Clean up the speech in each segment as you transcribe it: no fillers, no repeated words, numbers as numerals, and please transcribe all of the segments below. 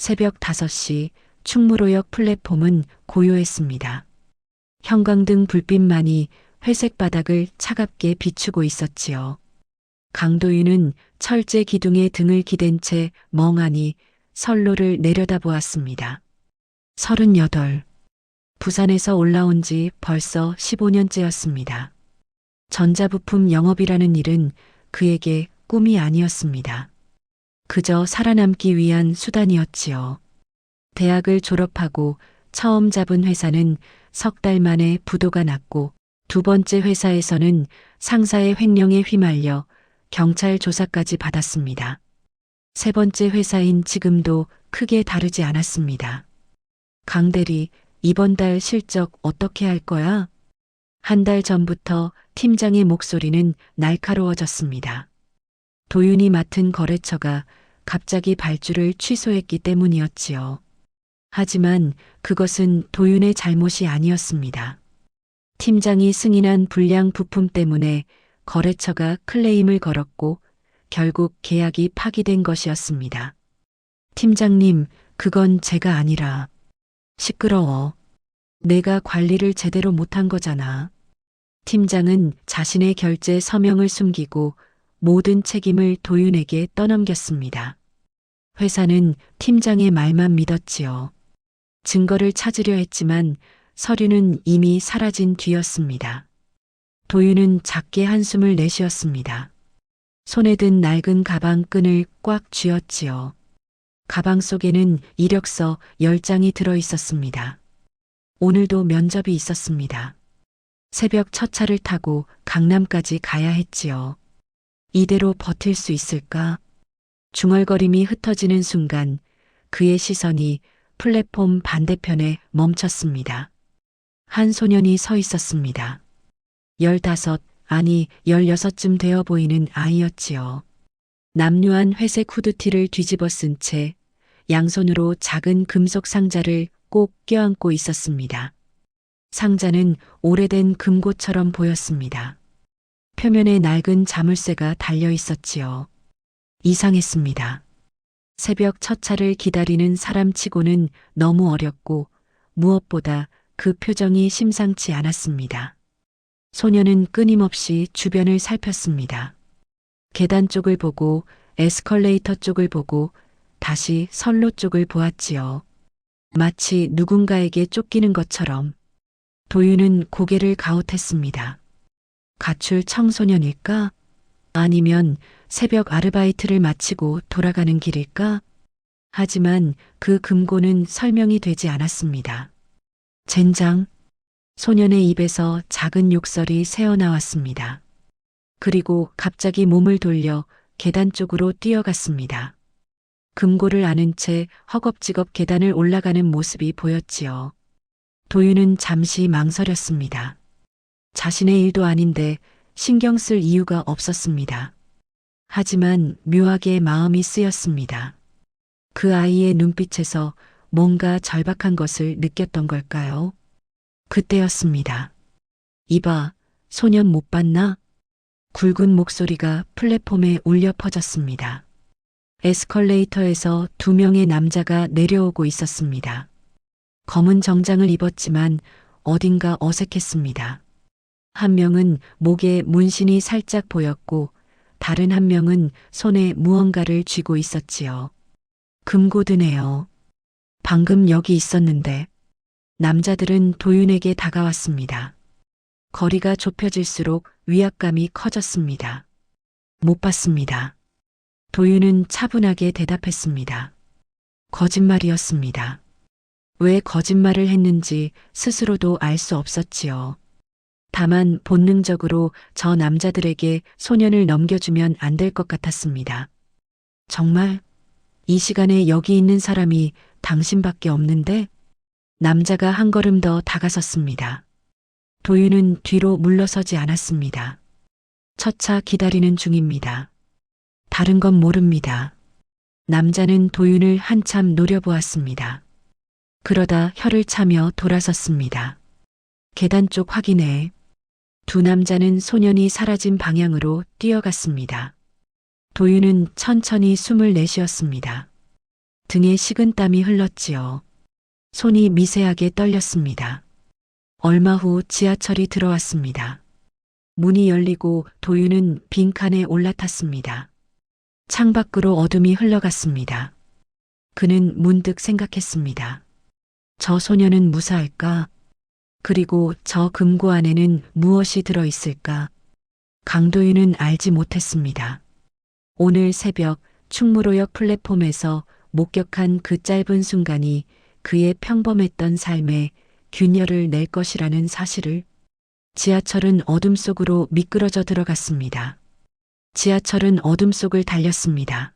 새벽 5시 충무로역 플랫폼은 고요했습니다. 형광등 불빛만이 회색 바닥을 차갑게 비추고 있었지요. 강도윤은 철제 기둥에 등을 기댄 채 멍하니 선로를 내려다보았습니다. 38. 부산에서 올라온 지 벌써 15년째였습니다. 전자부품 영업이라는 일은 그에게 꿈이 아니었습니다. 그저 살아남기 위한 수단이었지요. 대학을 졸업하고 처음 잡은 회사는 석 달 만에 부도가 났고 두 번째 회사에서는 상사의 횡령에 휘말려 경찰 조사까지 받았습니다. 세 번째 회사인 지금도 크게 다르지 않았습니다. 강 대리, 이번 달 실적 어떻게 할 거야? 한 달 전부터 팀장의 목소리는 날카로워졌습니다. 도윤이 맡은 거래처가 갑자기 발주를 취소했기 때문이었지요. 하지만 그것은 도윤의 잘못이 아니었습니다. 팀장이 승인한 불량 부품 때문에 거래처가 클레임을 걸었고 결국 계약이 파기된 것이었습니다. 팀장님, 그건 제가 아니라. 시끄러워. 내가 관리를 제대로 못한 거잖아. 팀장은 자신의 결제 서명을 숨기고 모든 책임을 도윤에게 떠넘겼습니다. 회사는 팀장의 말만 믿었지요. 증거를 찾으려 했지만 서류는 이미 사라진 뒤였습니다. 도윤은 작게 한숨을 내쉬었습니다. 손에 든 낡은 가방 끈을 꽉 쥐었지요. 가방 속에는 이력서 10장이 들어 있었습니다. 오늘도 면접이 있었습니다. 새벽 첫 차를 타고 강남까지 가야 했지요. 이대로 버틸 수 있을까? 중얼거림이 흩어지는 순간 그의 시선이 플랫폼 반대편에 멈췄습니다. 한 소년이 서 있었습니다. 15, 아니 16쯤 되어 보이는 아이였지요. 남루한 회색 후드티를 뒤집어 쓴 채 양손으로 작은 금속 상자를 꼭 껴안고 있었습니다. 상자는 오래된 금고처럼 보였습니다. 표면에 낡은 자물쇠가 달려 있었지요. 이상했습니다. 새벽 첫 차를 기다리는 사람치고는 너무 어렸고 무엇보다 그 표정이 심상치 않았습니다. 소녀는 끊임없이 주변을 살폈습니다. 계단 쪽을 보고 에스컬레이터 쪽을 보고 다시 선로 쪽을 보았지요. 마치 누군가에게 쫓기는 것처럼. 도윤은 고개를 가웃했습니다. 가출 청소년일까? 아니면 새벽 아르바이트를 마치고 돌아가는 길일까? 하지만 그 금고는 설명이 되지 않았습니다. 젠장. 소년의 입에서 작은 욕설이 새어나왔습니다. 그리고 갑자기 몸을 돌려 계단 쪽으로 뛰어갔습니다. 금고를 안은 채 허겁지겁 계단을 올라가는 모습이 보였지요. 도윤은 잠시 망설였습니다. 자신의 일도 아닌데 신경 쓸 이유가 없었습니다. 하지만 묘하게 마음이 쓰였습니다. 그 아이의 눈빛에서 뭔가 절박한 것을 느꼈던 걸까요? 그때였습니다. 이봐, 소년 못 봤나? 굵은 목소리가 플랫폼에 울려 퍼졌습니다. 에스컬레이터에서 2명의 남자가 내려오고 있었습니다. 검은 정장을 입었지만 어딘가 어색했습니다. 한 명은 목에 문신이 살짝 보였고 다른 한 명은 손에 무언가를 쥐고 있었지요. 금고드네요. 방금 여기 있었는데. 남자들은 도윤에게 다가왔습니다. 거리가 좁혀질수록 위압감이 커졌습니다. 못 봤습니다. 도윤은 차분하게 대답했습니다. 거짓말이었습니다. 왜 거짓말을 했는지 스스로도 알 수 없었지요. 다만 본능적으로 저 남자들에게 소년을 넘겨주면 안 될 것 같았습니다. 정말? 이 시간에 여기 있는 사람이 당신밖에 없는데? 남자가 한 걸음 더 다가섰습니다. 도윤은 뒤로 물러서지 않았습니다. 첫 차 기다리는 중입니다. 다른 건 모릅니다. 남자는 도윤을 한참 노려보았습니다. 그러다 혀를 차며 돌아섰습니다. 계단 쪽 확인해. 두 남자는 소년이 사라진 방향으로 뛰어갔습니다. 도윤은 천천히 숨을 내쉬었습니다. 등에 식은땀이 흘렀지요. 손이 미세하게 떨렸습니다. 얼마 후 지하철이 들어왔습니다. 문이 열리고 도윤은 빈칸에 올라탔습니다. 창밖으로 어둠이 흘러갔습니다. 그는 문득 생각했습니다. 저 소녀는 무사할까? 그리고 저 금고 안에는 무엇이 들어있을까? 강도윤은 알지 못했습니다. 오늘 새벽 충무로역 플랫폼에서 목격한 그 짧은 순간이 그의 평범했던 삶에 균열을 낼 것이라는 사실을. 지하철은 어둠 속으로 미끄러져 들어갔습니다. 지하철은 어둠 속을 달렸습니다.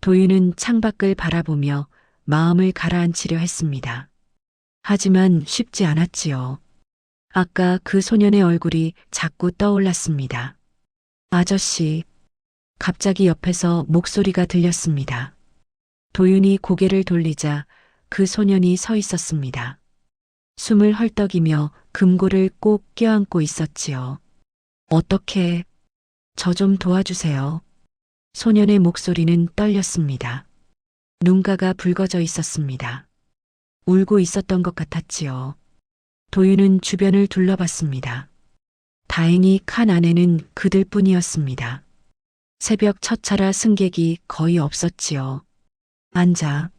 도윤은 창밖을 바라보며 마음을 가라앉히려 했습니다. 하지만 쉽지 않았지요. 아까 그 소년의 얼굴이 자꾸 떠올랐습니다. 아저씨. 갑자기 옆에서 목소리가 들렸습니다. 도윤이 고개를 돌리자 그 소년이 서 있었습니다. 숨을 헐떡이며 금고를 꼭 껴안고 있었지요. 어떻게, 저 좀 도와주세요. 소년의 목소리는 떨렸습니다. 눈가가 붉어져 있었습니다. 울고 있었던 것 같았지요. 도윤은 주변을 둘러봤습니다. 다행히 칸 안에는 그들뿐이었습니다. 새벽 첫 차라 승객이 거의 없었지요. 앉아.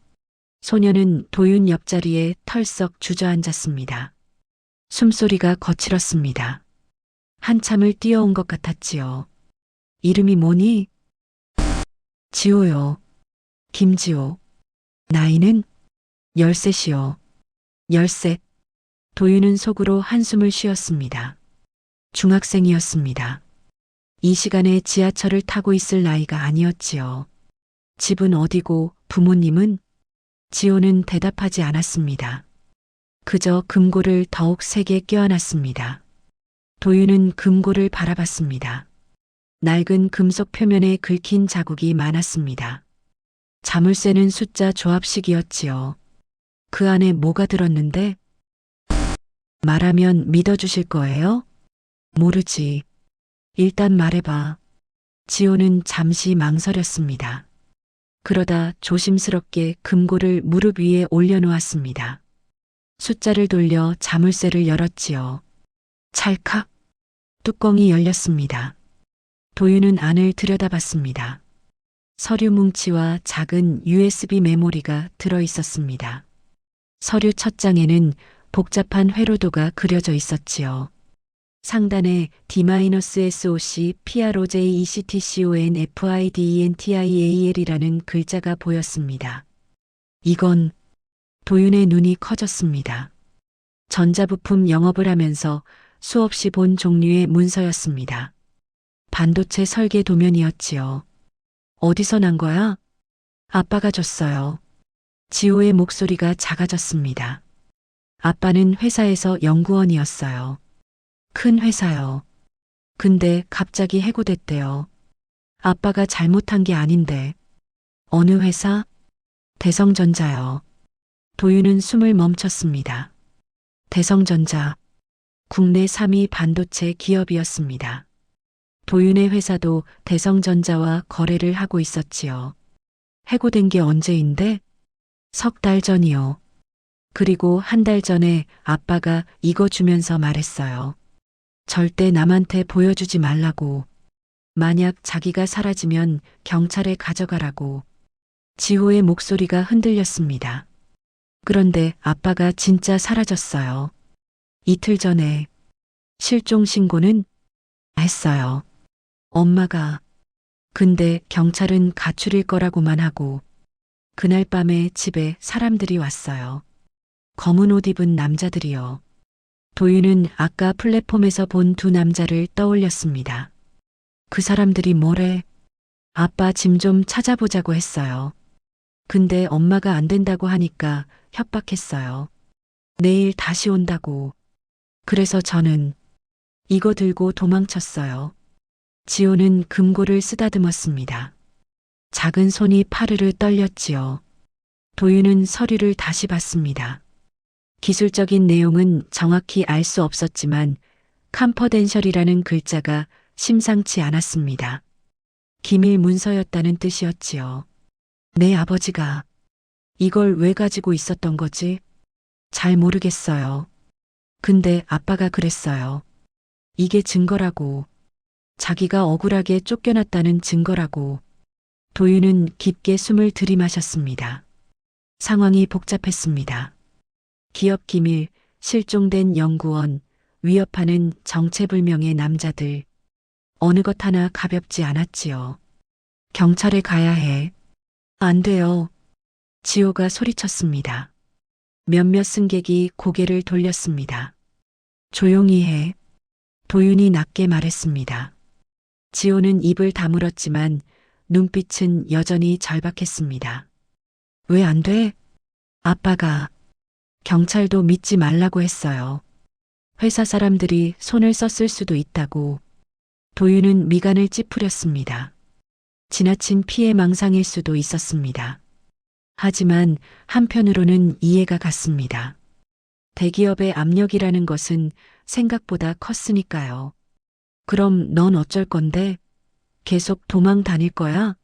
소녀는 도윤 옆자리에 털썩 주저앉았습니다. 숨소리가 거칠었습니다. 한참을 뛰어온 것 같았지요. 이름이 뭐니? 지호요. 김지호. 나이는? 13이요. 13. 도윤은 속으로 한숨을 쉬었습니다. 중학생이었습니다. 이 시간에 지하철을 타고 있을 나이가 아니었지요. 집은 어디고 부모님은? 지호는 대답하지 않았습니다. 그저 금고를 더욱 세게 껴안았습니다. 도윤은 금고를 바라봤습니다. 낡은 금속 표면에 긁힌 자국이 많았습니다. 자물쇠는 숫자 조합식이었지요. 그 안에 뭐가 들었는데? 말하면 믿어주실 거예요? 모르지. 일단 말해봐. 지호는 잠시 망설였습니다. 그러다 조심스럽게 금고를 무릎 위에 올려놓았습니다. 숫자를 돌려 자물쇠를 열었지요. 찰칵. 뚜껑이 열렸습니다. 도윤은 안을 들여다봤습니다. 서류 뭉치와 작은 USB 메모리가 들어 있었습니다. 서류 첫 장에는 복잡한 회로도가 그려져 있었지요. 상단에 D-SOC PROJECTCONFIDENTIAL이라는 글자가 보였습니다. 이건. 도윤의 눈이 커졌습니다. 전자부품 영업을 하면서 수없이 본 종류의 문서였습니다. 반도체 설계 도면이었지요. 어디서 난 거야? 아빠가 줬어요. 지호의 목소리가 작아졌습니다. 아빠는 회사에서 연구원이었어요. 큰 회사요. 근데 갑자기 해고됐대요. 아빠가 잘못한 게 아닌데. 어느 회사? 대성전자요. 도윤은 숨을 멈췄습니다. 대성전자. 국내 3위 반도체 기업이었습니다. 도윤의 회사도 대성전자와 거래를 하고 있었지요. 해고된 게 언제인데? 3달 전이요. 그리고 1달 전에 아빠가 이거 주면서 말했어요. 절대 남한테 보여주지 말라고. 만약 자기가 사라지면 경찰에 가져가라고. 지호의 목소리가 흔들렸습니다. 그런데 아빠가 진짜 사라졌어요. 이틀 전에. 실종 신고는? 했어요. 엄마가. 근데 경찰은 가출일 거라고만 하고. 그날 밤에 집에 사람들이 왔어요. 검은 옷 입은 남자들이요. 도윤은 아까 플랫폼에서 본 두 남자를 떠올렸습니다. 그 사람들이 뭐래? 아빠 짐 좀 찾아보자고 했어요. 근데 엄마가 안 된다고 하니까 협박했어요. 내일 다시 온다고. 그래서 저는 이거 들고 도망쳤어요. 지호는 금고를 쓰다듬었습니다. 작은 손이 파르르 떨렸지요. 도윤은 서류를 다시 봤습니다. 기술적인 내용은 정확히 알 수 없었지만 컴퍼덴셜이라는 글자가 심상치 않았습니다. 기밀 문서였다는 뜻이었지요. 내 아버지가 이걸 왜 가지고 있었던 거지? 잘 모르겠어요. 근데 아빠가 그랬어요. 이게 증거라고. 자기가 억울하게 쫓겨났다는 증거라고. 도윤은 깊게 숨을 들이마셨습니다. 상황이 복잡했습니다. 기업 기밀, 실종된 연구원, 위협하는 정체불명의 남자들. 어느 것 하나 가볍지 않았지요. 경찰에 가야 해. 안 돼요. 지호가 소리쳤습니다. 몇몇 승객이 고개를 돌렸습니다. 조용히 해. 도윤이 낮게 말했습니다. 지호는 입을 다물었지만 눈빛은 여전히 절박했습니다. 왜 안 돼? 아빠가 경찰도 믿지 말라고 했어요. 회사 사람들이 손을 썼을 수도 있다고. 도윤은 미간을 찌푸렸습니다. 지나친 피해망상일 수도 있었습니다. 하지만 한편으로는 이해가 갔습니다. 대기업의 압력이라는 것은 생각보다 컸으니까요. 그럼 넌 어쩔 건데? 계속 도망 다닐 거야?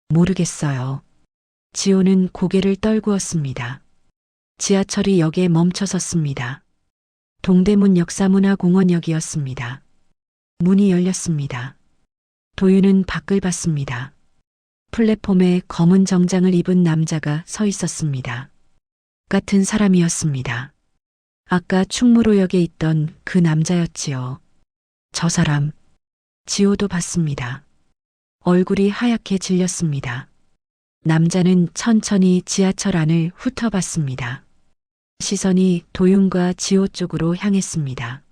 모르겠어요. 지호는 고개를 떨구었습니다. 지하철이 역에 멈춰 섰습니다. 동대문 역사문화공원역이었습니다. 문이 열렸습니다. 도윤은 밖을 봤습니다. 플랫폼에 검은 정장을 입은 남자가 서 있었습니다. 같은 사람이었습니다. 아까 충무로역에 있던 그 남자였지요. 저 사람, 지호도 봤습니다. 얼굴이 하얗게 질렸습니다. 남자는 천천히 지하철 안을 훑어봤습니다. 시선이 도윤과 지호 쪽으로 향했습니다.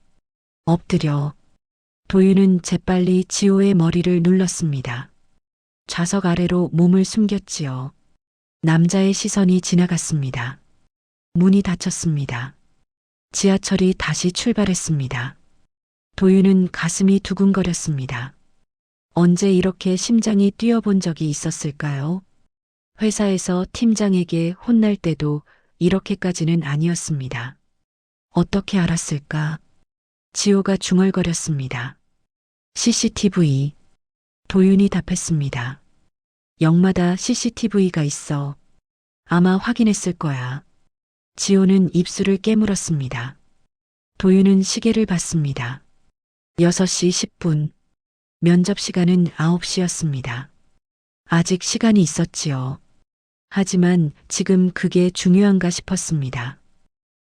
엎드려. 도윤은 재빨리 지호의 머리를 눌렀습니다. 좌석 아래로 몸을 숨겼지요. 남자의 시선이 지나갔습니다. 문이 닫혔습니다. 지하철이 다시 출발했습니다. 도윤은 가슴이 두근거렸습니다. 언제 이렇게 심장이 뛰어본 적이 있었을까요? 회사에서 팀장에게 혼날 때도 이렇게까지는 아니었습니다. 어떻게 알았을까? 지호가 중얼거렸습니다. CCTV. 도윤이 답했습니다. 역마다 CCTV가 있어. 아마 확인했을 거야. 지호는 입술을 깨물었습니다. 도윤은 시계를 봤습니다. 6시 10분. 면접 시간은 9시였습니다. 아직 시간이 있었지요. 하지만 지금 그게 중요한가 싶었습니다.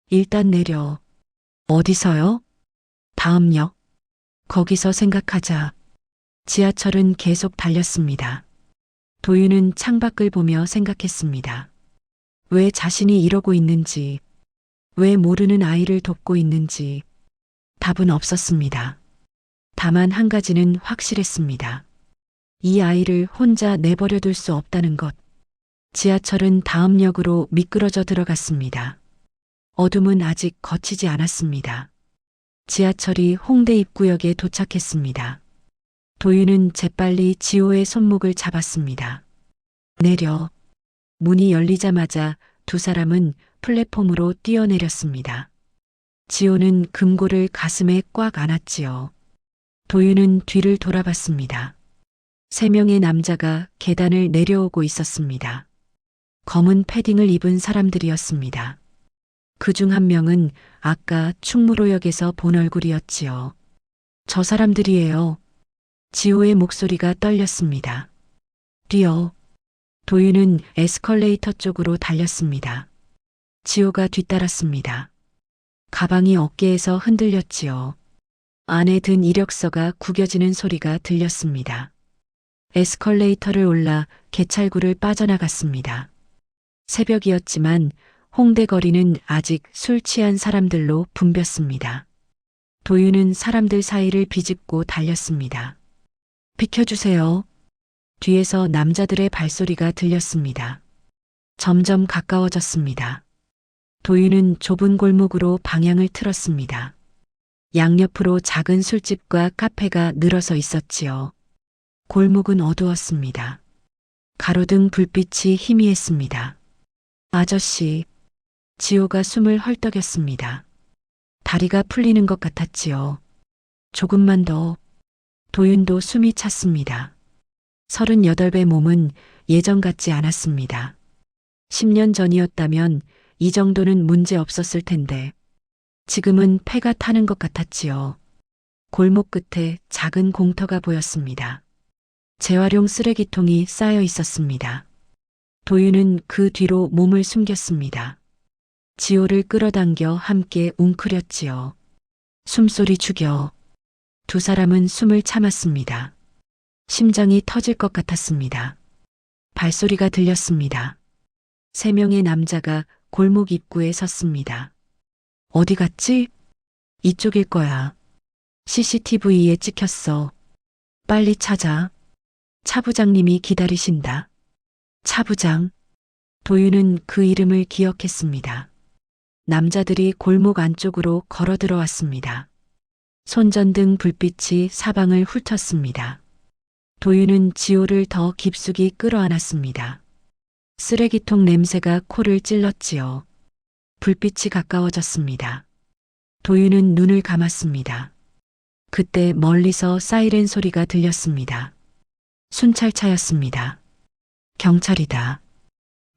일단 내려. 어디서요? 다음 역. 거기서 생각하자. 지하철은 계속 달렸습니다. 도윤은 창밖을 보며 생각했습니다. 왜 자신이 이러고 있는지, 왜 모르는 아이를 돕고 있는지 답은 없었습니다. 다만 한 가지는 확실했습니다. 이 아이를 혼자 내버려둘 수 없다는 것. 지하철은 다음 역으로 미끄러져 들어갔습니다. 어둠은 아직 걷히지 않았습니다. 지하철이 홍대 입구역에 도착했습니다. 도윤은 재빨리 지호의 손목을 잡았습니다. 내려. 문이 열리자마자 두 사람은 플랫폼으로 뛰어내렸습니다. 지호는 금고를 가슴에 꽉 안았지요. 도윤은 뒤를 돌아봤습니다. 3명의 남자가 계단을 내려오고 있었습니다. 검은 패딩을 입은 사람들이었습니다. 그중 한 명은 아까 충무로역에서 본 얼굴이었지요. 저 사람들이에요. 지호의 목소리가 떨렸습니다. 뛰어. 도윤은 에스컬레이터 쪽으로 달렸습니다. 지호가 뒤따랐습니다. 가방이 어깨에서 흔들렸지요. 안에 든 이력서가 구겨지는 소리가 들렸습니다. 에스컬레이터를 올라 개찰구를 빠져나갔습니다. 새벽이었지만 홍대 거리는 아직 술 취한 사람들로 붐볐습니다. 도윤은 사람들 사이를 비집고 달렸습니다. 비켜주세요. 뒤에서 남자들의 발소리가 들렸습니다. 점점 가까워졌습니다. 도윤은 좁은 골목으로 방향을 틀었습니다. 양옆으로 작은 술집과 카페가 늘어서 있었지요. 골목은 어두웠습니다. 가로등 불빛이 희미했습니다. 아저씨, 지호가 숨을 헐떡였습니다. 다리가 풀리는 것 같았지요. 조금만 더. 도윤도 숨이 찼습니다. 38배 몸은 예전 같지 않았습니다. 10년 전이었다면 이 정도는 문제 없었을 텐데 지금은 폐가 타는 것 같았지요. 골목 끝에 작은 공터가 보였습니다. 재활용 쓰레기통이 쌓여 있었습니다. 도윤은 그 뒤로 몸을 숨겼습니다. 지호를 끌어당겨 함께 웅크렸지요. 숨소리 죽여. 두 사람은 숨을 참았습니다. 심장이 터질 것 같았습니다. 발소리가 들렸습니다. 3명의 남자가 골목 입구에 섰습니다. 어디 갔지? 이쪽일 거야. CCTV에 찍혔어. 빨리 찾아. 차 부장님이 기다리신다. 차 부장. 도윤은 그 이름을 기억했습니다. 남자들이 골목 안쪽으로 걸어 들어왔습니다. 손전등 불빛이 사방을 훑었습니다. 도윤은 지호를 더 깊숙이 끌어안았습니다. 쓰레기통 냄새가 코를 찔렀지요. 불빛이 가까워졌습니다. 도윤은 눈을 감았습니다. 그때 멀리서 사이렌 소리가 들렸습니다. 순찰차였습니다. 경찰이다.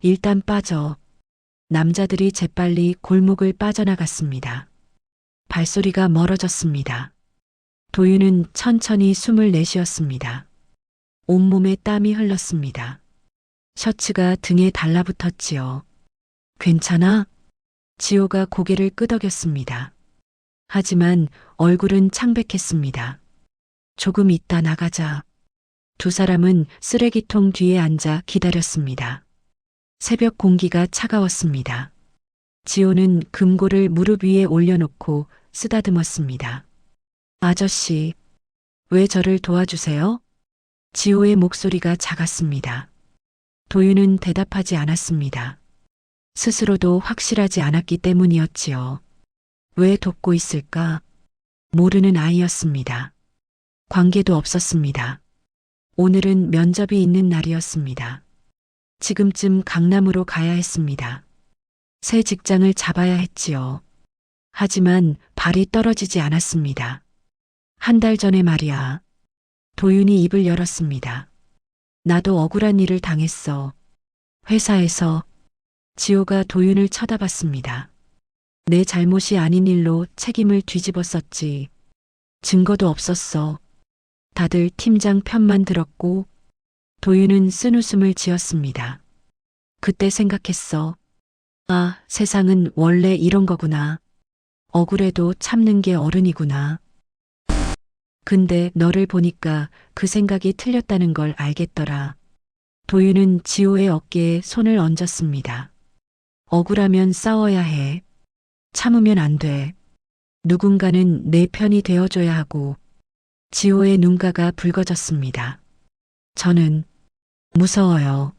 일단 빠져. 남자들이 재빨리 골목을 빠져나갔습니다. 발소리가 멀어졌습니다. 도윤은 천천히 숨을 내쉬었습니다. 온몸에 땀이 흘렀습니다. 셔츠가 등에 달라붙었지요. 괜찮아? 지호가 고개를 끄덕였습니다. 하지만 얼굴은 창백했습니다. 조금 있다 나가자. 두 사람은 쓰레기통 뒤에 앉아 기다렸습니다. 새벽 공기가 차가웠습니다. 지호는 금고를 무릎 위에 올려놓고 쓰다듬었습니다. 아저씨, 왜 저를 도와주세요? 지호의 목소리가 작았습니다. 도윤은 대답하지 않았습니다. 스스로도 확실하지 않았기 때문이었지요. 왜 돕고 있을까? 모르는 아이였습니다. 관계도 없었습니다. 오늘은 면접이 있는 날이었습니다. 지금쯤 강남으로 가야 했습니다. 새 직장을 잡아야 했지요. 하지만 발이 떨어지지 않았습니다. 한 달 전에 말이야. 도윤이 입을 열었습니다. 나도 억울한 일을 당했어. 회사에서. 지호가 도윤을 쳐다봤습니다. 내 잘못이 아닌 일로 책임을 뒤집었었지. 증거도 없었어. 다들 팀장 편만 들었고. 도윤은 쓴웃음을 지었습니다. 그때 생각했어. 아, 세상은 원래 이런 거구나. 억울해도 참는 게 어른이구나. 근데 너를 보니까 그 생각이 틀렸다는 걸 알겠더라. 도윤은 지호의 어깨에 손을 얹었습니다. 억울하면 싸워야 해. 참으면 안 돼. 누군가는 내 편이 되어줘야 하고. 지호의 눈가가 붉어졌습니다. 저는 무서워요.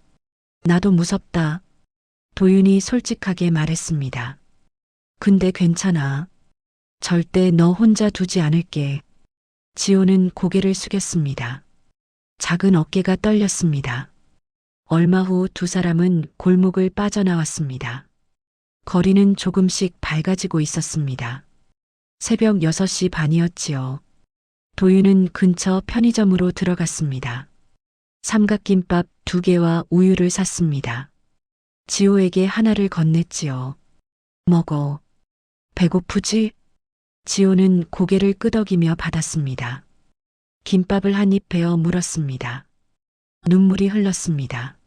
나도 무섭다. 도윤이 솔직하게 말했습니다. 근데 괜찮아. 절대 너 혼자 두지 않을게. 지호는 고개를 숙였습니다. 작은 어깨가 떨렸습니다. 얼마 후 두 사람은 골목을 빠져나왔습니다. 거리는 조금씩 밝아지고 있었습니다. 새벽 6시 반이었지요. 도윤은 근처 편의점으로 들어갔습니다. 삼각김밥 2개와 우유를 샀습니다. 지호에게 하나를 건넸지요. 먹어. 배고프지? 지호는 고개를 끄덕이며 받았습니다. 김밥을 한 입 베어 물었습니다. 눈물이 흘렀습니다.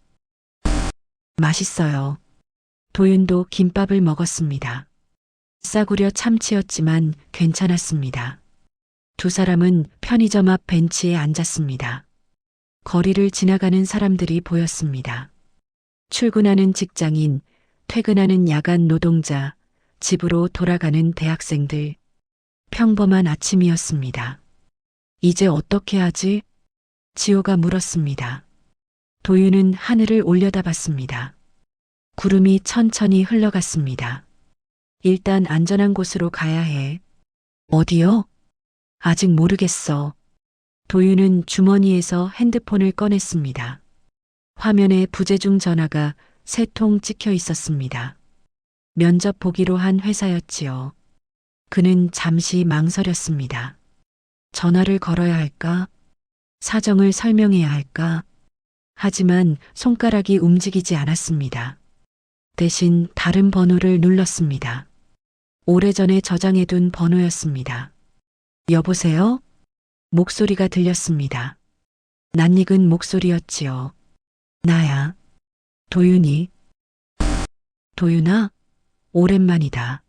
맛있어요. 도윤도 김밥을 먹었습니다. 싸구려 참치였지만 괜찮았습니다. 두 사람은 편의점 앞 벤치에 앉았습니다. 거리를 지나가는 사람들이 보였습니다. 출근하는 직장인, 퇴근하는 야간 노동자, 집으로 돌아가는 대학생들. 평범한 아침이었습니다. 이제 어떻게 하지? 지호가 물었습니다. 도윤은 하늘을 올려다봤습니다. 구름이 천천히 흘러갔습니다. 일단 안전한 곳으로 가야 해. 어디요? 아직 모르겠어. 도윤은 주머니에서 핸드폰을 꺼냈습니다. 화면에 부재중 전화가 3통 찍혀 있었습니다. 면접 보기로 한 회사였지요. 그는 잠시 망설였습니다. 전화를 걸어야 할까? 사정을 설명해야 할까? 하지만 손가락이 움직이지 않았습니다. 대신 다른 번호를 눌렀습니다. 오래전에 저장해둔 번호였습니다. 여보세요? 목소리가 들렸습니다. 낯익은 목소리였지요. 나야. 도윤이. 도윤아? 오랜만이다.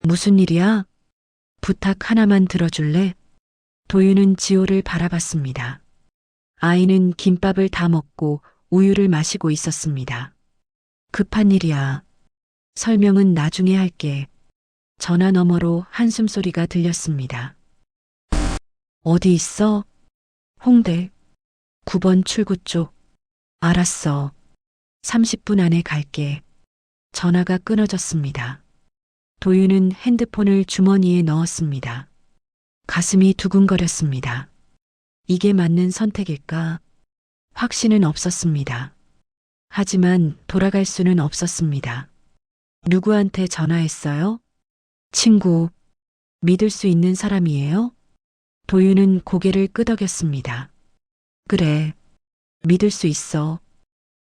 무슨 일이야? 부탁 하나만 들어줄래? 도윤은 지호를 바라봤습니다. 아이는 김밥을 다 먹고 우유를 마시고 있었습니다. 급한 일이야. 설명은 나중에 할게. 전화 너머로 한숨 소리가 들렸습니다. 어디 있어? 홍대 9번 출구 쪽. 알았어. 30분 안에 갈게. 전화가 끊어졌습니다. 도윤은 핸드폰을 주머니에 넣었습니다. 가슴이 두근거렸습니다. 이게 맞는 선택일까? 확신은 없었습니다. 하지만 돌아갈 수는 없었습니다. 누구한테 전화했어요? 친구. 믿을 수 있는 사람이에요? 도윤은 고개를 끄덕였습니다. 그래. 믿을 수 있어.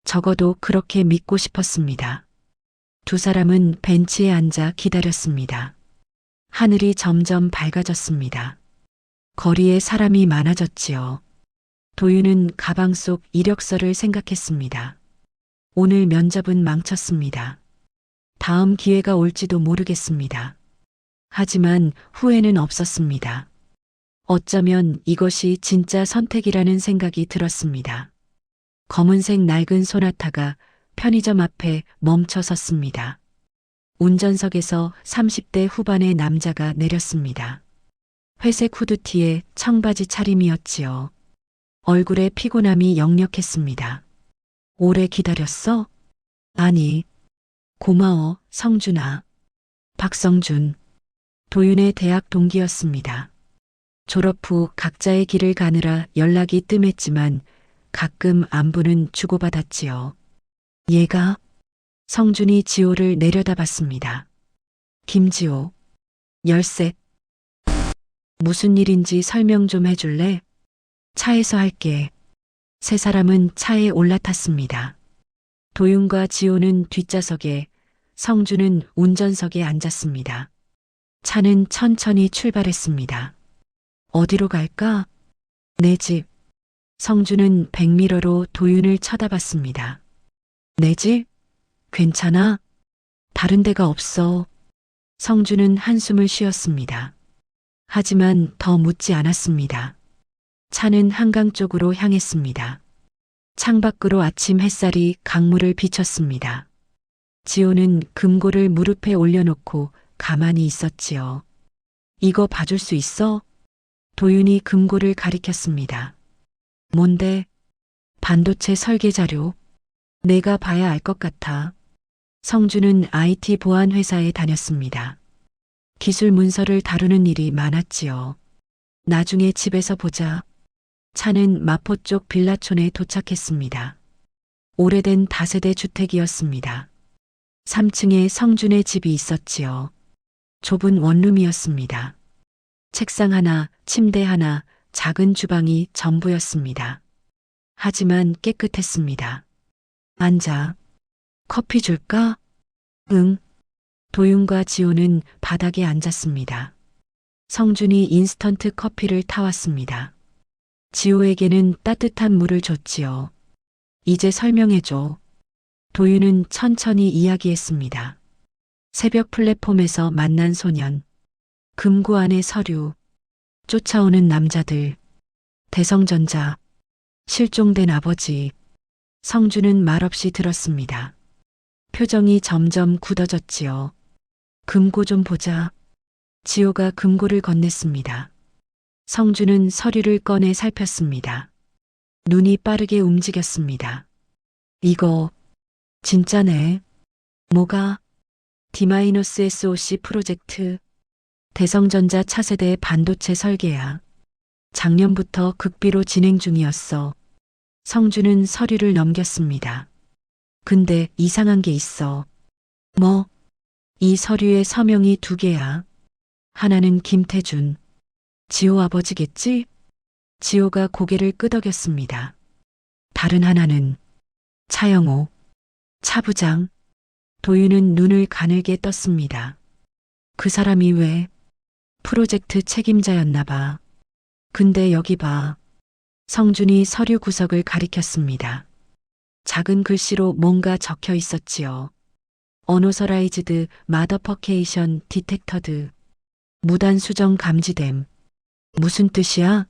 적어도 그렇게 믿고 싶었습니다. 두 사람은 벤치에 앉아 기다렸습니다. 하늘이 점점 밝아졌습니다. 거리에 사람이 많아졌지요. 도윤은 가방 속 이력서를 생각했습니다. 오늘 면접은 망쳤습니다. 다음 기회가 올지도 모르겠습니다. 하지만 후회는 없었습니다. 어쩌면 이것이 진짜 선택이라는 생각이 들었습니다. 검은색 낡은 소나타가 편의점 앞에 멈춰 섰습니다. 운전석에서 30대 후반의 남자가 내렸습니다. 회색 후드티에 청바지 차림이었지요. 얼굴에 피곤함이 역력했습니다. 오래 기다렸어? 아니. 고마워, 성준아. 박성준. 도윤의 대학 동기였습니다. 졸업 후 각자의 길을 가느라 연락이 뜸했지만 가끔 안부는 주고받았지요. 얘가? 성준이 지호를 내려다봤습니다. 김지호. 13. 무슨 일인지 설명 좀 해줄래? 차에서 할게. 세 사람은 차에 올라탔습니다. 도윤과 지호는 뒷좌석에, 성준은 운전석에 앉았습니다. 차는 천천히 출발했습니다. 어디로 갈까? 내 집. 성준은 백미러로 도윤을 쳐다봤습니다. 내 집? 괜찮아? 다른 데가 없어. 성준은 한숨을 쉬었습니다. 하지만 더 묻지 않았습니다. 차는 한강 쪽으로 향했습니다. 창밖으로 아침 햇살이 강물을 비쳤습니다. 지호는 금고를 무릎에 올려놓고 가만히 있었지요. 이거 봐줄 수 있어? 도윤이 금고를 가리켰습니다. 뭔데? 반도체 설계 자료. 내가 봐야 알 것 같아. 성준은 IT 보안 회사에 다녔습니다. 기술 문서를 다루는 일이 많았지요. 나중에 집에서 보자. 차는 마포 쪽 빌라촌에 도착했습니다. 오래된 다세대 주택이었습니다. 3층에 성준의 집이 있었지요. 좁은 원룸이었습니다. 책상 하나, 침대 하나, 작은 주방이 전부였습니다. 하지만 깨끗했습니다. 앉아. 커피 줄까? 응. 도윤과 지호는 바닥에 앉았습니다. 성준이 인스턴트 커피를 타왔습니다. 지호에게는 따뜻한 물을 줬지요. 이제 설명해줘. 도윤은 천천히 이야기했습니다. 새벽 플랫폼에서 만난 소년. 금고 안의 서류. 쫓아오는 남자들. 대성전자. 실종된 아버지. 성준은 말없이 들었습니다. 표정이 점점 굳어졌지요. 금고 좀 보자. 지호가 금고를 건넸습니다. 성준은 서류를 꺼내 살폈습니다. 눈이 빠르게 움직였습니다. 이거 진짜네. 뭐가? D-SOC 프로젝트. 대성전자 차세대 반도체 설계야. 작년부터 극비로 진행 중이었어. 성준은 서류를 넘겼습니다. 근데 이상한 게 있어. 뭐? 이 서류에 서명이 2개야. 하나는 김태준. 지호 아버지겠지? 지호가 고개를 끄덕였습니다. 다른 하나는 차영호. 차부장. 도윤은 눈을 가늘게 떴습니다. 그 사람이 왜? 프로젝트 책임자였나 봐. 근데 여기 봐. 성준이 서류 구석을 가리켰습니다. 작은 글씨로 뭔가 적혀 있었지요. 어노서라이즈드 마더퍼케이션 디텍터드. 무단 수정 감지됨. 무슨 뜻이야?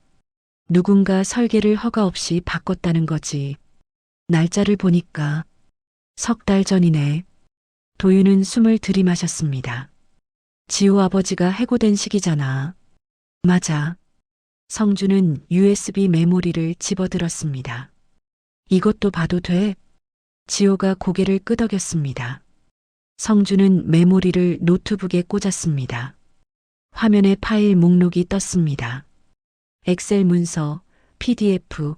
누군가 설계를 허가 없이 바꿨다는 거지. 날짜를 보니까 석 달 전이네. 도윤은 숨을 들이마셨습니다. 지호 아버지가 해고된 시기잖아. 맞아. 성준은 USB 메모리를 집어들었습니다. 이것도 봐도 돼? 지호가 고개를 끄덕였습니다. 성준은 메모리를 노트북에 꽂았습니다. 화면에 파일 목록이 떴습니다. 엑셀 문서, PDF,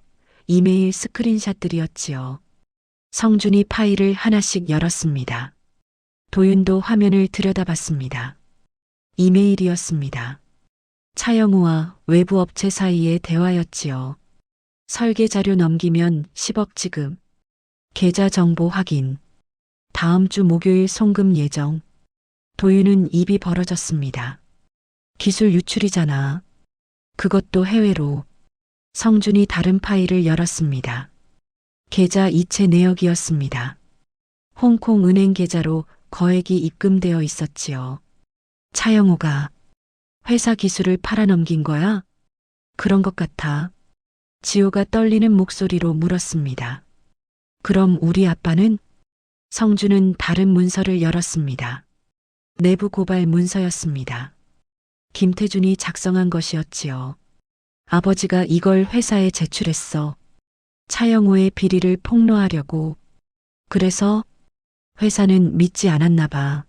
이메일 스크린샷들이었지요. 성준이 파일을 하나씩 열었습니다. 도윤도 화면을 들여다봤습니다. 이메일이었습니다. 차영우와 외부 업체 사이의 대화였지요. 설계 자료 넘기면 10억 지급. 계좌 정보 확인. 다음 주 목요일 송금 예정. 도윤은 입이 벌어졌습니다. 기술 유출이잖아. 그것도 해외로. 성준이 다른 파일을 열었습니다. 계좌 이체 내역이었습니다. 홍콩 은행 계좌로 거액이 입금되어 있었지요. 차영우가 회사 기술을 팔아넘긴 거야? 그런 것 같아. 지호가 떨리는 목소리로 물었습니다. 그럼 우리 아빠는? 성준은 다른 문서를 열었습니다. 내부 고발 문서였습니다. 김태준이 작성한 것이었지요. 아버지가 이걸 회사에 제출했어. 차영우의 비리를 폭로하려고. 그래서 회사는 믿지 않았나 봐.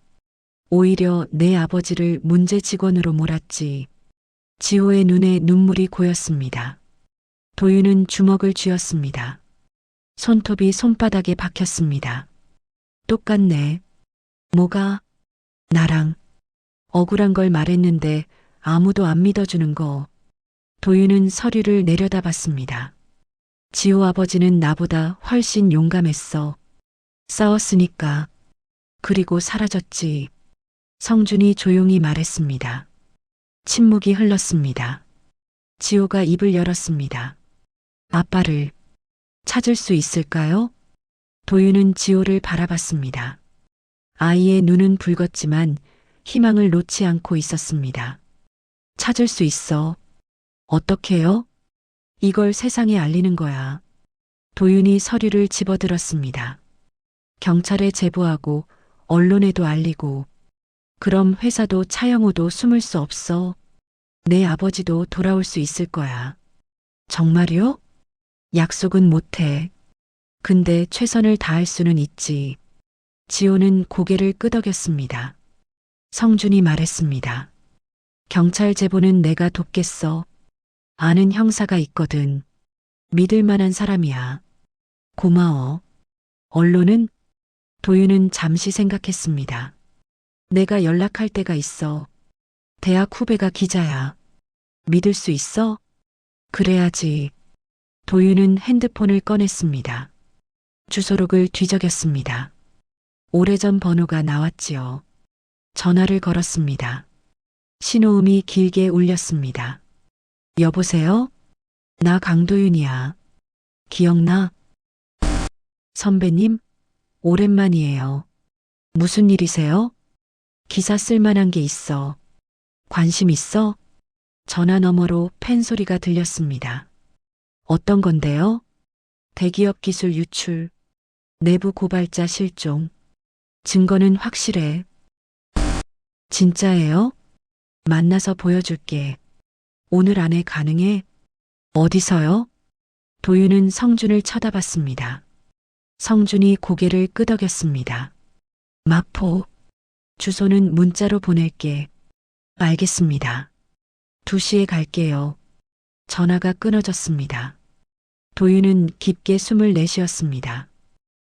오히려 내 아버지를 문제 직원으로 몰았지. 지호의 눈에 눈물이 고였습니다. 도윤은 주먹을 쥐었습니다. 손톱이 손바닥에 박혔습니다. 똑같네. 뭐가? 나랑. 억울한 걸 말했는데 아무도 안 믿어주는 거. 도윤은 서류를 내려다봤습니다. 지호 아버지는 나보다 훨씬 용감했어. 싸웠으니까. 그리고 사라졌지. 성준이 조용히 말했습니다. 침묵이 흘렀습니다. 지호가 입을 열었습니다. 아빠를 찾을 수 있을까요? 도윤은 지호를 바라봤습니다. 아이의 눈은 붉었지만 희망을 놓지 않고 있었습니다. 찾을 수 있어. 어떻게요? 이걸 세상에 알리는 거야. 도윤이 서류를 집어들었습니다. 경찰에 제보하고 언론에도 알리고. 그럼 회사도 차영우도 숨을 수 없어. 내 아버지도 돌아올 수 있을 거야. 정말요? 약속은 못해. 근데 최선을 다할 수는 있지. 지호는 고개를 끄덕였습니다. 성준이 말했습니다. 경찰 제보는 내가 돕겠어. 아는 형사가 있거든. 믿을 만한 사람이야. 고마워. 언론은? 도윤은 잠시 생각했습니다. 내가 연락할 때가 있어. 대학 후배가 기자야. 믿을 수 있어? 그래야지. 도윤은 핸드폰을 꺼냈습니다. 주소록을 뒤적였습니다. 오래전 번호가 나왔지요. 전화를 걸었습니다. 신호음이 길게 울렸습니다. 여보세요? 나 강도윤이야. 기억나? 선배님? 오랜만이에요. 무슨 일이세요? 기사 쓸만한 게 있어. 관심 있어? 전화 너머로 팬 소리가 들렸습니다. 어떤 건데요? 대기업 기술 유출, 내부 고발자 실종. 증거는 확실해. 진짜예요? 만나서 보여줄게. 오늘 안에 가능해? 어디서요? 도윤은 성준을 쳐다봤습니다. 성준이 고개를 끄덕였습니다. 마포. 주소는 문자로 보낼게. 알겠습니다. 2시에 갈게요. 전화가 끊어졌습니다. 도윤은 깊게 숨을 내쉬었습니다.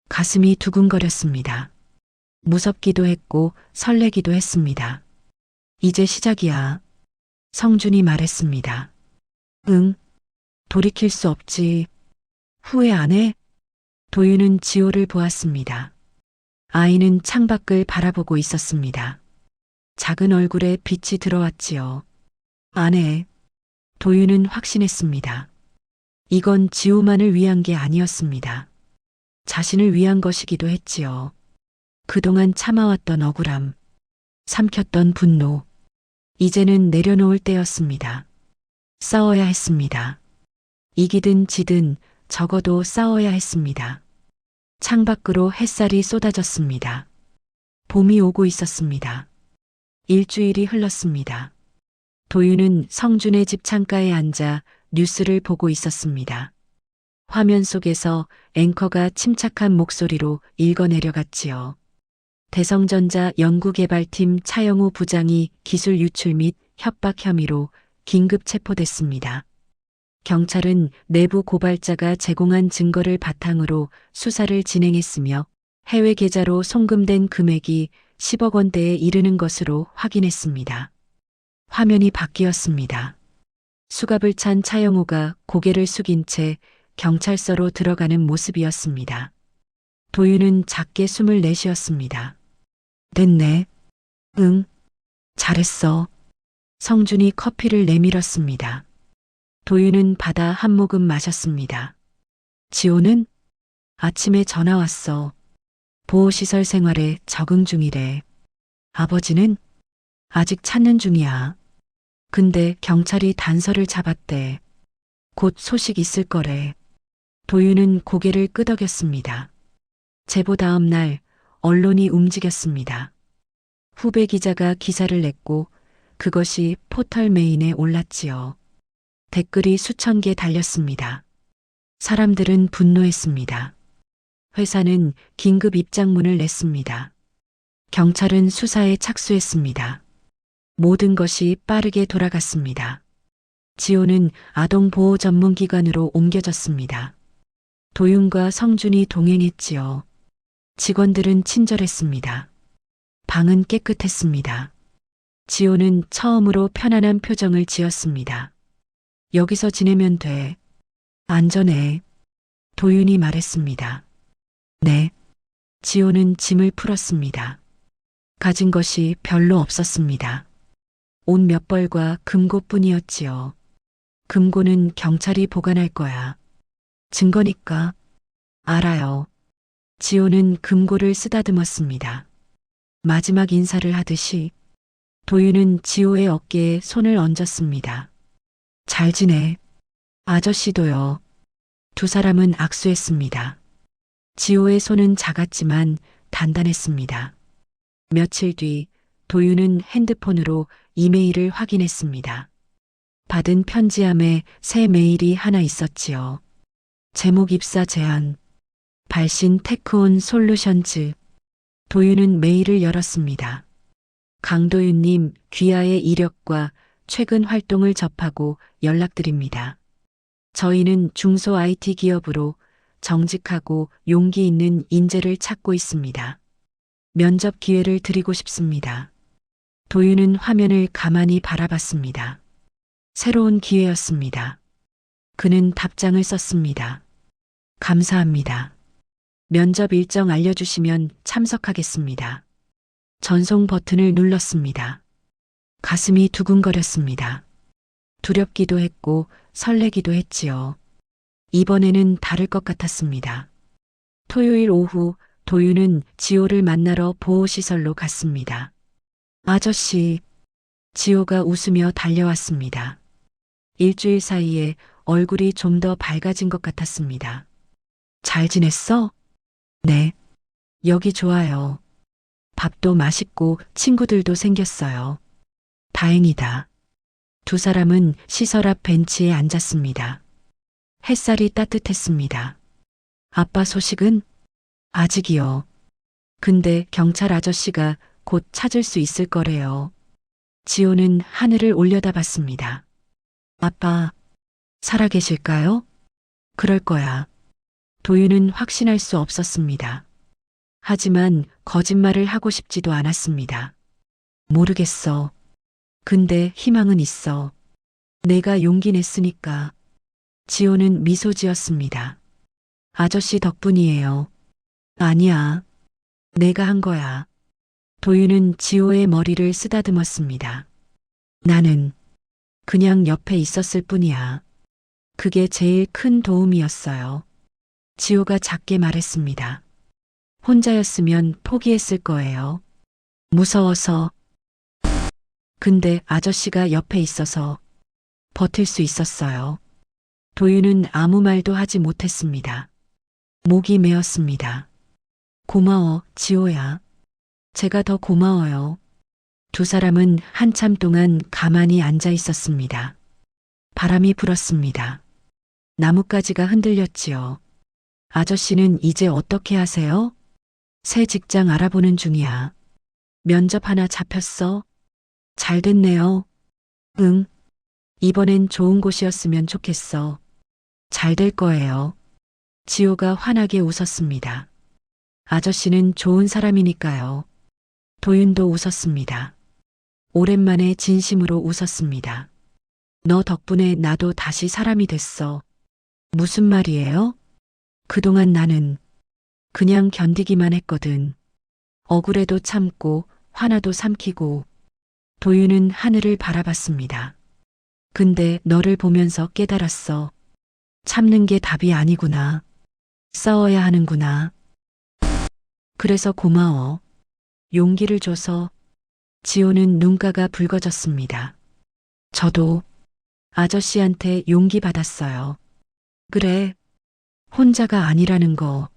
가슴이 두근거렸습니다. 무섭기도 했고 설레기도 했습니다. 이제 시작이야. 성준이 말했습니다. 응. 돌이킬 수 없지. 후회 안 해? 도윤은 지호를 보았습니다. 아이는 창밖을 바라보고 있었습니다. 작은 얼굴에 빛이 들어왔지요. 아내, 도윤은 확신했습니다. 이건 지호만을 위한 게 아니었습니다. 자신을 위한 것이기도 했지요. 그동안 참아왔던 억울함, 삼켰던 분노, 이제는 내려놓을 때였습니다. 싸워야 했습니다. 이기든 지든 적어도 싸워야 했습니다. 창밖으로 햇살이 쏟아졌습니다. 봄이 오고 있었습니다. 일주일이 흘렀습니다. 도윤은 성준의 집 창가에 앉아 뉴스를 보고 있었습니다. 화면 속에서 앵커가 침착한 목소리로 읽어내려갔지요. 대성전자 연구개발팀 차영우 부장이 기술 유출 및 협박 혐의로 긴급 체포됐습니다. 경찰은 내부 고발자가 제공한 증거를 바탕으로 수사를 진행했으며 해외 계좌로 송금된 금액이 10억 원대에 이르는 것으로 확인했습니다. 화면이 바뀌었습니다. 수갑을 찬 차영우가 고개를 숙인 채 경찰서로 들어가는 모습이었습니다. 도윤은 작게 숨을 내쉬었습니다. 됐네. 응. 잘했어. 성준이 커피를 내밀었습니다. 도윤은 받아 한 모금 마셨습니다. 지호는? 아침에 전화 왔어. 보호시설 생활에 적응 중이래. 아버지는? 아직 찾는 중이야. 근데 경찰이 단서를 잡았대. 곧 소식 있을 거래. 도윤은 고개를 끄덕였습니다. 제보 다음 날 언론이 움직였습니다. 후배 기자가 기사를 냈고 그것이 포털 메인에 올랐지요. 댓글이 수천 개 달렸습니다. 사람들은 분노했습니다. 회사는 긴급 입장문을 냈습니다. 경찰은 수사에 착수했습니다. 모든 것이 빠르게 돌아갔습니다. 지호는 아동보호 전문기관으로 옮겨졌습니다. 도윤과 성준이 동행했지요. 직원들은 친절했습니다. 방은 깨끗했습니다. 지호는 처음으로 편안한 표정을 지었습니다. 여기서 지내면 돼. 안전해. 도윤이 말했습니다. 네. 지호는 짐을 풀었습니다. 가진 것이 별로 없었습니다. 옷 몇 벌과 금고뿐이었지요. 금고는 경찰이 보관할 거야. 증거니까. 알아요. 지호는 금고를 쓰다듬었습니다. 마지막 인사를 하듯이 도윤은 지호의 어깨에 손을 얹었습니다. 잘 지내. 아저씨도요. 두 사람은 악수했습니다. 지호의 손은 작았지만 단단했습니다. 며칠 뒤 도윤은 핸드폰으로 이메일을 확인했습니다. 받은 편지함에 새 메일이 하나 있었지요. 제목 입사 제안. 발신 테크온 솔루션즈. 도윤은 메일을 열었습니다. 강도윤님, 귀하의 이력과 최근 활동을 접하고 연락드립니다. 저희는 중소 IT 기업으로 정직하고 용기 있는 인재를 찾고 있습니다. 면접 기회를 드리고 싶습니다. 도윤은 화면을 가만히 바라봤습니다. 새로운 기회였습니다. 그는 답장을 썼습니다. 감사합니다. 면접 일정 알려주시면 참석하겠습니다. 전송 버튼을 눌렀습니다. 가슴이 두근거렸습니다. 두렵기도 했고 설레기도 했지요. 이번에는 다를 것 같았습니다. 토요일 오후 도윤은 지호를 만나러 보호시설로 갔습니다. 아저씨, 지호가 웃으며 달려왔습니다. 일주일 사이에 얼굴이 좀 더 밝아진 것 같았습니다. 잘 지냈어? 네. 여기 좋아요. 밥도 맛있고 친구들도 생겼어요. 다행이다. 두 사람은 시설 앞 벤치에 앉았습니다. 햇살이 따뜻했습니다. 아빠 소식은? 아직이요. 근데 경찰 아저씨가 곧 찾을 수 있을 거래요. 지호는 하늘을 올려다봤습니다. 아빠, 살아계실까요? 그럴 거야. 도윤은 확신할 수 없었습니다. 하지만 거짓말을 하고 싶지도 않았습니다. 모르겠어. 근데 희망은 있어. 내가 용기 냈으니까. 지호는 미소 지었습니다. 아저씨 덕분이에요. 아니야. 내가 한 거야. 도윤은 지호의 머리를 쓰다듬었습니다. 나는 그냥 옆에 있었을 뿐이야. 그게 제일 큰 도움이었어요. 지호가 작게 말했습니다. 혼자였으면 포기했을 거예요. 무서워서. 근데 아저씨가 옆에 있어서 버틸 수 있었어요. 도윤은 아무 말도 하지 못했습니다. 목이 메었습니다. 고마워, 지호야. 제가 더 고마워요. 두 사람은 한참 동안 가만히 앉아 있었습니다. 바람이 불었습니다. 나뭇가지가 흔들렸지요. 아저씨는 이제 어떻게 하세요? 새 직장 알아보는 중이야. 면접 하나 잡혔어? 잘 됐네요. 응. 이번엔 좋은 곳이었으면 좋겠어. 잘 될 거예요. 지호가 환하게 웃었습니다. 아저씨는 좋은 사람이니까요. 도윤도 웃었습니다. 오랜만에 진심으로 웃었습니다. 너 덕분에 나도 다시 사람이 됐어. 무슨 말이에요? 그동안 나는 그냥 견디기만 했거든. 억울해도 참고 화나도 삼키고. 도윤은 하늘을 바라봤습니다. 근데 너를 보면서 깨달았어. 참는 게 답이 아니구나. 싸워야 하는구나. 그래서 고마워. 용기를 줘서. 지호는 눈가가 붉어졌습니다. 저도 아저씨한테 용기 받았어요. 그래. 혼자가 아니라는 거.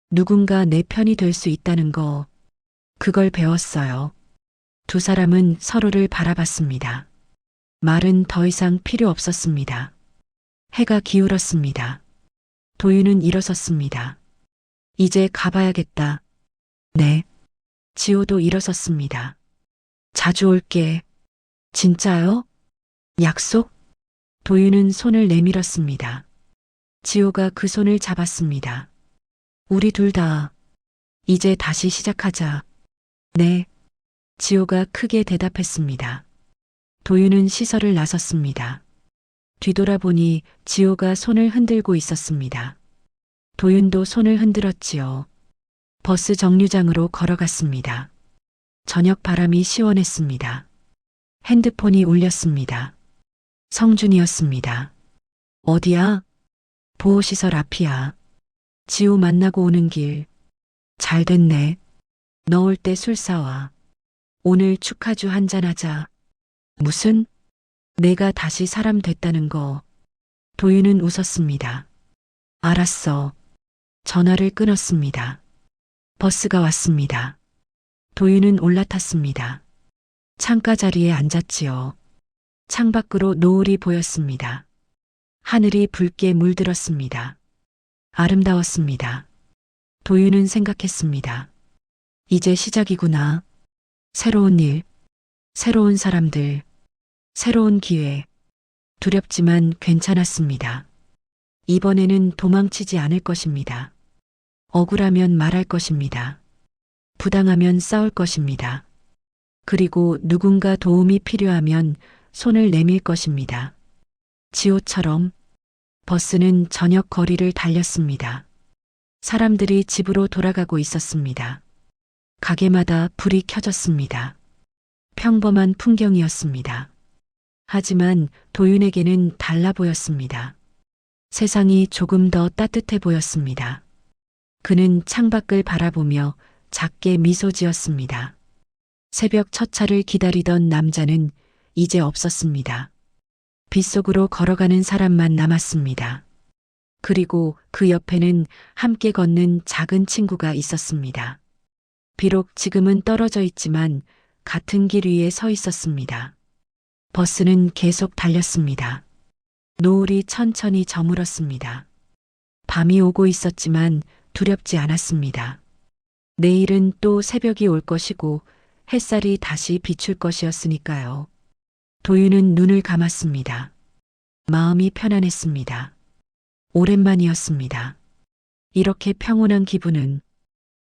누군가 내 편이 될 수 있다는 거. 그걸 배웠어요. 두 사람은 서로를 바라봤습니다. 말은 더 이상 필요 없었습니다. 해가 기울었습니다. 도윤은 일어섰습니다. 이제 가봐야겠다. 네. 지호도 일어섰습니다. 자주 올게. 진짜요? 약속? 도윤은 손을 내밀었습니다. 지호가 그 손을 잡았습니다. 우리 둘 다 이제 다시 시작하자. 네. 지호가 크게 대답했습니다. 도윤은 시설을 나섰습니다. 뒤돌아보니 지호가 손을 흔들고 있었습니다. 도윤도 손을 흔들었지요. 버스 정류장으로 걸어갔습니다. 저녁 바람이 시원했습니다. 핸드폰이 울렸습니다. 성준이었습니다. 어디야? 보호시설 앞이야. 지호 만나고 오는 길. 잘 됐네. 너 올 때 술 사와. 오늘 축하주 한잔하자. 무슨? 내가 다시 사람 됐다는 거. 도윤은 웃었습니다. 알았어. 전화를 끊었습니다. 버스가 왔습니다. 도윤은 올라탔습니다. 창가 자리에 앉았지요. 창밖으로 노을이 보였습니다. 하늘이 붉게 물들었습니다. 아름다웠습니다. 도윤은 생각했습니다. 이제 시작이구나. 새로운 일, 새로운 사람들, 새로운 기회. 두렵지만 괜찮았습니다. 이번에는 도망치지 않을 것입니다. 억울하면 말할 것입니다. 부당하면 싸울 것입니다. 그리고 누군가 도움이 필요하면 손을 내밀 것입니다. 지호처럼. 버스는 저녁 거리를 달렸습니다. 사람들이 집으로 돌아가고 있었습니다. 가게마다 불이 켜졌습니다. 평범한 풍경이었습니다. 하지만 도윤에게는 달라 보였습니다. 세상이 조금 더 따뜻해 보였습니다. 그는 창밖을 바라보며 작게 미소 지었습니다. 새벽 첫 차를 기다리던 남자는 이제 없었습니다. 빗속으로 걸어가는 사람만 남았습니다. 그리고 그 옆에는 함께 걷는 작은 친구가 있었습니다. 비록 지금은 떨어져 있지만 같은 길 위에 서 있었습니다. 버스는 계속 달렸습니다. 노을이 천천히 저물었습니다. 밤이 오고 있었지만 두렵지 않았습니다. 내일은 또 새벽이 올 것이고 햇살이 다시 비출 것이었으니까요. 도윤은 눈을 감았습니다. 마음이 편안했습니다. 오랜만이었습니다. 이렇게 평온한 기분은